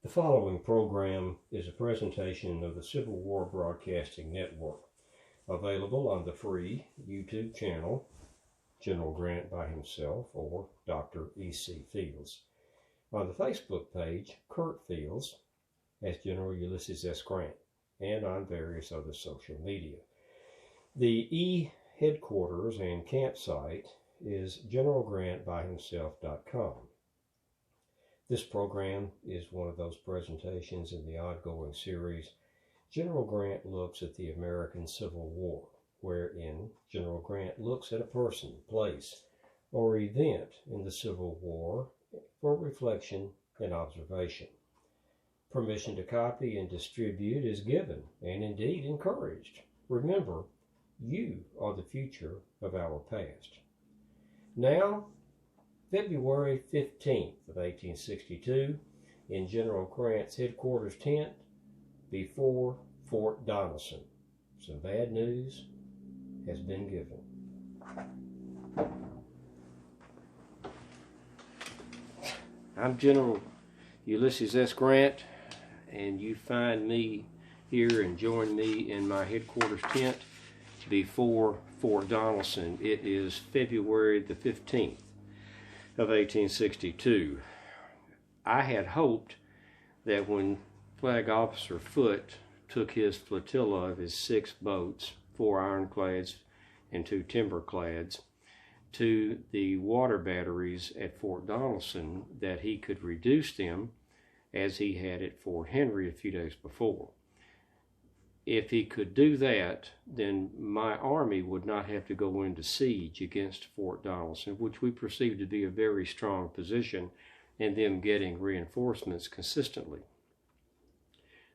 The following program is a presentation of the Civil War Broadcasting Network, available on the free YouTube channel, General Grant by himself or Dr. E.C. Fields. On the Facebook page, Kurt Fields as General Ulysses S. Grant, and on various other social media. The E headquarters and campsite is generalgrantbyhimself.com. This program is one of those presentations in the ongoing series, General Grant Looks at the American Civil War, wherein General Grant looks at a person, place, or event in the Civil War for reflection and observation. Permission to copy and distribute is given and indeed encouraged. Remember, you are the future of our past. Now, February 15th of 1862, in General Grant's headquarters tent before Fort Donelson. Some bad news has been given. I'm General Ulysses S. Grant, and you find me here and join me in my headquarters tent before Fort Donelson. It is February the 15th of 1862. I had hoped that when Flag Officer Foote took his flotilla of his 6 boats, 4 ironclads and 2 timberclads, to the water batteries at Fort Donelson, that he could reduce them as he had at Fort Henry a few days before. If he could do that, then my army would not have to go into siege against Fort Donelson, which we perceived to be a very strong position, and them getting reinforcements consistently.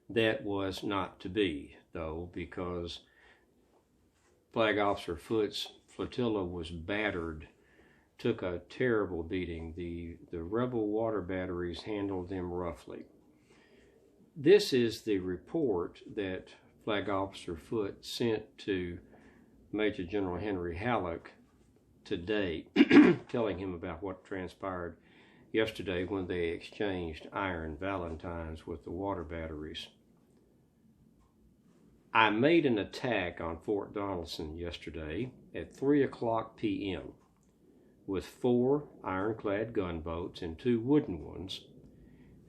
That was not to be, though, because Flag Officer Foote's flotilla was battered, took a terrible beating. The rebel water batteries handled them roughly. This is the report that Flag Officer Foote sent to Major General Henry Halleck today, telling him about what transpired yesterday when they exchanged iron valentines with the water batteries. I made an attack on Fort Donelson yesterday at 3:00 p.m. with 4 ironclad gunboats and 2 wooden ones,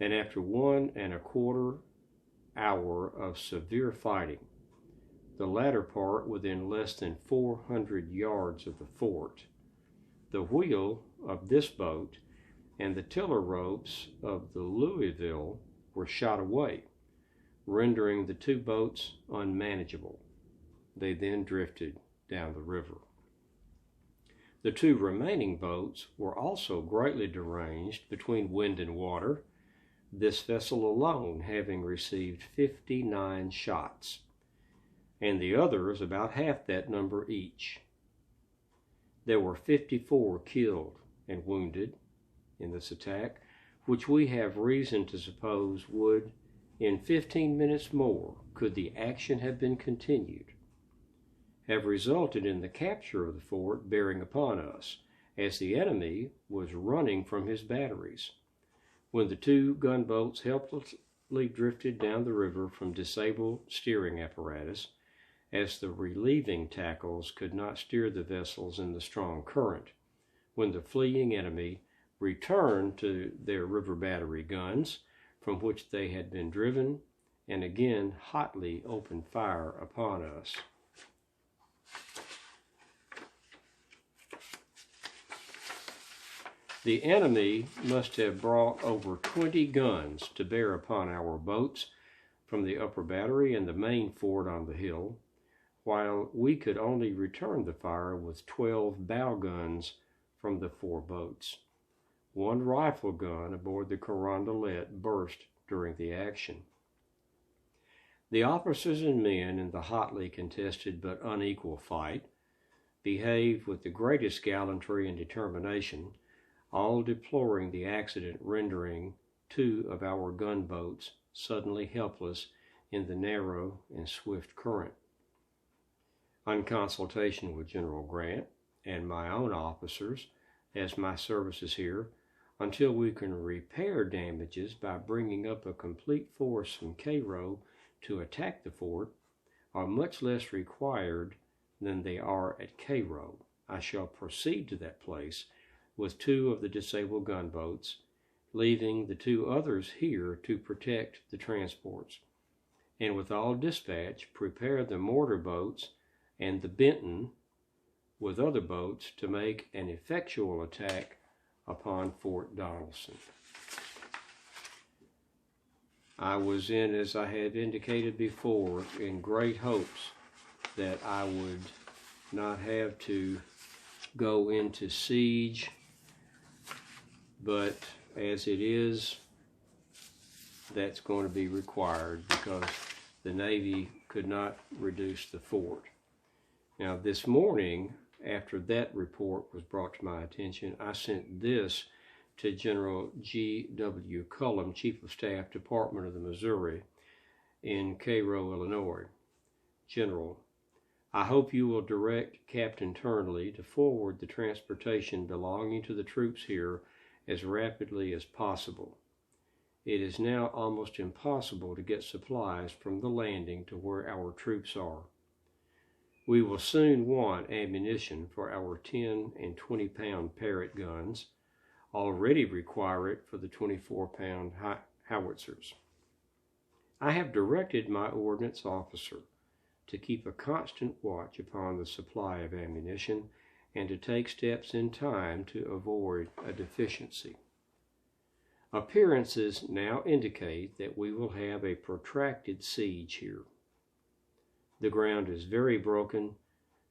and after 1¼ hour of severe fighting, the latter part within less than 400 yards of the fort, the wheel of this boat and the tiller ropes of the Louisville were shot away, rendering the 2 boats unmanageable. They then drifted down the river. The 2 remaining boats were also greatly deranged between wind and water, this vessel alone having received 59 shots, and the others about half that number each. There were 54 killed and wounded in this attack, which we have reason to suppose would, in 15 minutes more, could the action have been continued, have resulted in the capture of the fort bearing upon us, as the enemy was running from his batteries, when the 2 gunboats helplessly drifted down the river from disabled steering apparatus, as the relieving tackles could not steer the vessels in the strong current, when the fleeing enemy returned to their river battery guns, from which they had been driven, and again hotly opened fire upon us. The enemy must have brought over 20 guns to bear upon our boats from the upper battery and the main fort on the hill, while we could only return the fire with 12 bow guns from the 4 boats. 1 rifle gun aboard the Carondelet burst during the action. The officers and men in the hotly contested but unequal fight behaved with the greatest gallantry and determination, all deploring the accident rendering 2 of our gunboats suddenly helpless in the narrow and swift current. On consultation with General Grant and my own officers, as my services here until we can repair damages by bringing up a complete force from Cairo to attack the fort, are much less required than they are at Cairo. I shall proceed to that place with 2 of the disabled gunboats, leaving the 2 others here to protect the transports, and with all dispatch prepare the mortar boats and the Benton with other boats to make an effectual attack upon Fort Donelson. I was in, as I have indicated before, in great hopes that I would not have to go into siege, but as it is, that's going to be required because the Navy could not reduce the fort. Now, this morning, after that report was brought to my attention, I sent this to General G.W. Cullum, Chief of Staff, Department of the Missouri, in Cairo, Illinois. General, I hope you will direct Captain Turnley to forward the transportation belonging to the troops here as rapidly as possible. It is now almost impossible to get supplies from the landing to where our troops are. We will soon want ammunition for our 10 and 20-pound Parrott guns, already require it for the 24-pound howitzers. I have directed my ordnance officer to keep a constant watch upon the supply of ammunition and to take steps in time to avoid a deficiency. Appearances now indicate that we will have a protracted siege here. The ground is very broken,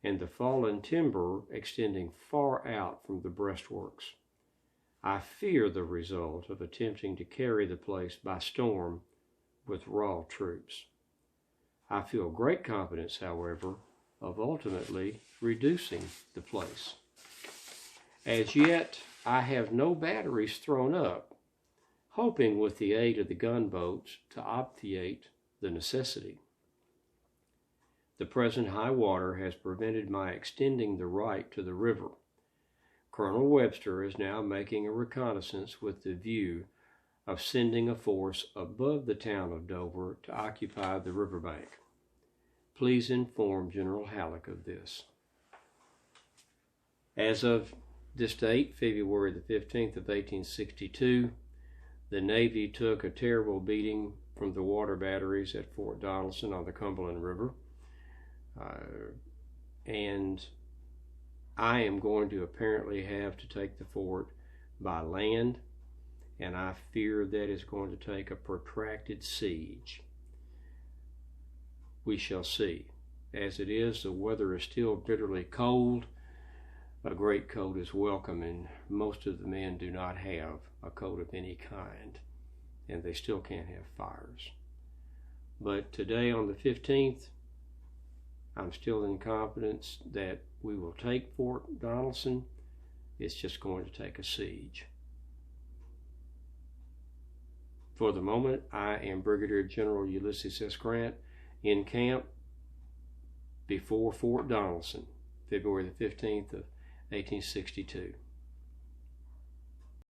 and the fallen timber extending far out from the breastworks. I fear the result of attempting to carry the place by storm with raw troops. I feel great confidence, however, of ultimately reducing the place. As yet, I have no batteries thrown up, hoping with the aid of the gunboats to obviate the necessity. The present high water has prevented my extending the right to the river. Colonel Webster is now making a reconnaissance with the view of sending a force above the town of Dover to occupy the riverbank. Please inform General Halleck of this. As of this date, February the 15th of 1862, the Navy took a terrible beating from the water batteries at Fort Donelson on the Cumberland River. And I am going to apparently have to take the fort by land, and I fear that is going to take a protracted siege. We shall see. As it is, the weather is still bitterly cold. A greatcoat is welcome, and most of the men do not have a coat of any kind, and they still can't have fires. But today on the 15th, I'm still in confidence that we will take Fort Donelson. It's just going to take a siege. For the moment, I am Brigadier General Ulysses S. Grant in camp before Fort Donelson, February the 15th of 1862.